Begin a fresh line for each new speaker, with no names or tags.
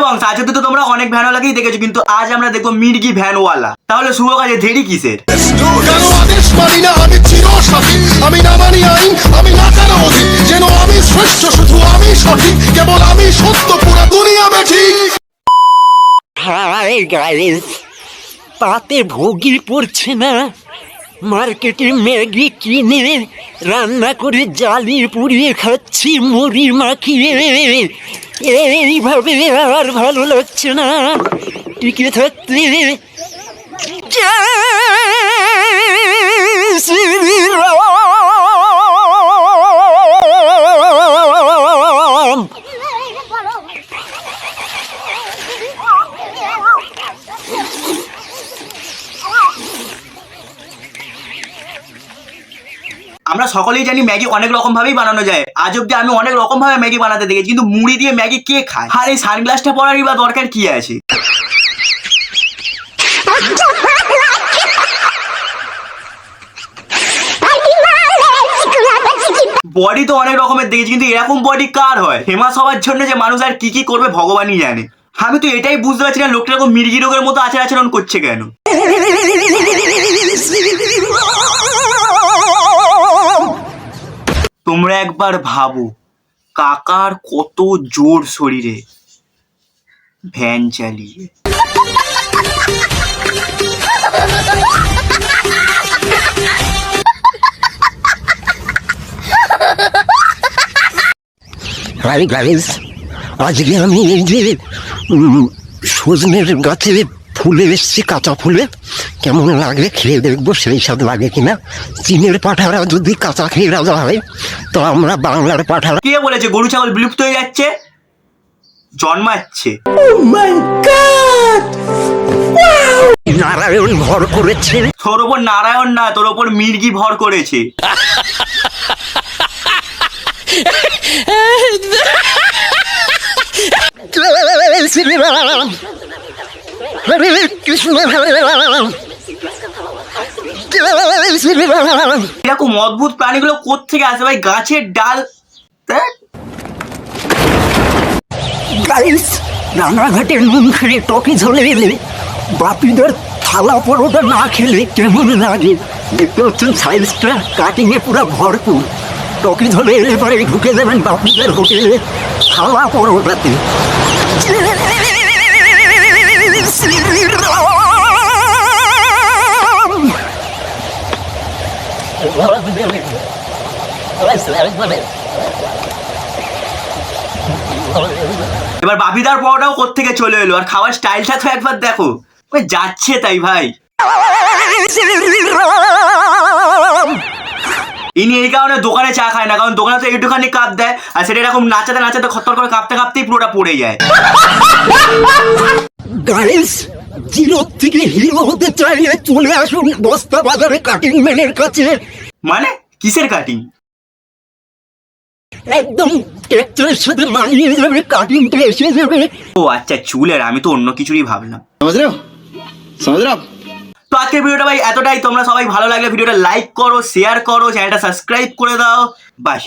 এবং আজকে তো তোমরা অনেক ভ্যানওয়ালাকেই দেখেছো, কিন্তু আজ আমরা দেখবো মির্গি ভ্যানওয়ালা। তাহলে শুভ কাজে দেরি কিসের?
আমি না মানি আইন, আমি না কারো অধীন, যেন আমি শ্রেষ্ঠ, শুধু আমি সঠিক, কেবল আমি সত্য, পুরো দুনিয়া বেঠিক।
হাই গাইস, তাতে ভোগী পড়ছে না। মার্কেটে ম্যাগি কিনে রান্না করে জ্বালিয়ে পুড়িয়ে খাচ্ছি মুড়ি মাখিয়ে। এইভাবে আর ভালো লাগছে না টিকে থাকতে। জয় শ্রীরাম।
আমরা সকলেই জানি ম্যাগি অনেক রকম ভাবেই বানানো যায়। আজ অব্দি আমি অনেক রকম ভাবে ম্যাগি বানাতে দেখেছি, কিন্তু মুড়ি দিয়ে ম্যাগি কে খায়? আর এই সানগ্লাসটা পরারই বা দরকার কি আছে? বডি তো অনেক রকমের দেখেছি, কিন্তু এরকম বডি কার হয়? ফেমাস হওয়ার জন্য যে মানুষ আর কি কি করবে ভগবানই জানে। আমি তো এটাই বুঝতে পারছি না লোকটা এরকম মির্গি রোগের মতো আচার আচরণ করছে কেন। তোমরা একবার ভাবো, কাকার কত জোর শরীরে, ভ্যান চালিয়ে।
হাই গাইস, আজকে আমি এই যে সজনের গাছে ফুলে এসছি, কাঁচা ফুলে কেমন লাগে খেয়ে দেখবো, সেই স্বাদ লাগে কিনা। চীনের পাঠারা যদি কাঁচা খেয়ে রাজা হয়, তো আমরা বাংলার পাঠারা।
কে বলেছে গরু ছাগল বিলুপ্ত হয়ে যাচ্ছে? জন্মাচ্ছে।
নারায়ণ ভর করেছে।
তোর ওপর নারায়ণ না, তোর ওপর মির্গি ভর করেছে।
শ্রীরাম, হরে কৃষ্ণ, হরে রাম, শ্রীরাম।
এরকম অদ্ভুত প্রাণীগুলো কোত্থেকে আসে ভাই? গাছের ডাল।
গাইস, রানাঘাটের নুন খেয়ে টকি ঝোলে এলে বাপিদের থালা পরোটা না খেলে কেমন লাগে? দেখতে হচ্ছেন সাইজটা কাটিংয়ে পুরো ভরপুর। টকি ঝোলে এলে পরে ঢুকে যাবেন বাপিদের হোটেলে থালা পরোটাতে।
এবার বাপিদার পরোটাও কোত্থেকে চলে এলো, আর খাওয়ার স্টাইলটা তো একবার দেখো, ওই যাচ্ছে তাই ভাই। ইনি এই কারণে দোকানে চা খায় না, কারণ দোকানে তো একটুখানি কাপ দেয়, আর সেটা এরকম নাচাতে নাচাতে খত্তর করে কাঁপতে কাঁপতেই পুরোটা পড়ে যায়।
গাইস, জিরো থেকে হিরো হতে চাইলে চলে আসুন বস্তা বাজারে কাটিং ম্যানের কাছে।
মানে কিসের কাটিং?
একদম ট্র্যাক্টরের সাথে মানিয়ে যাবে, কাটিংটা এসে যাবে।
ও আচ্ছা, চুলের, আমি তো অন্য কিছুরই ভাবলাম। তো আজকের ভিডিওটা ভাই এতটাই। তোমরা সবাই ভালো লাগলে ভিডিওটা লাইক করো, শেয়ার করো, চ্যানেলটা সাবস্ক্রাইব করে দাও। বাস।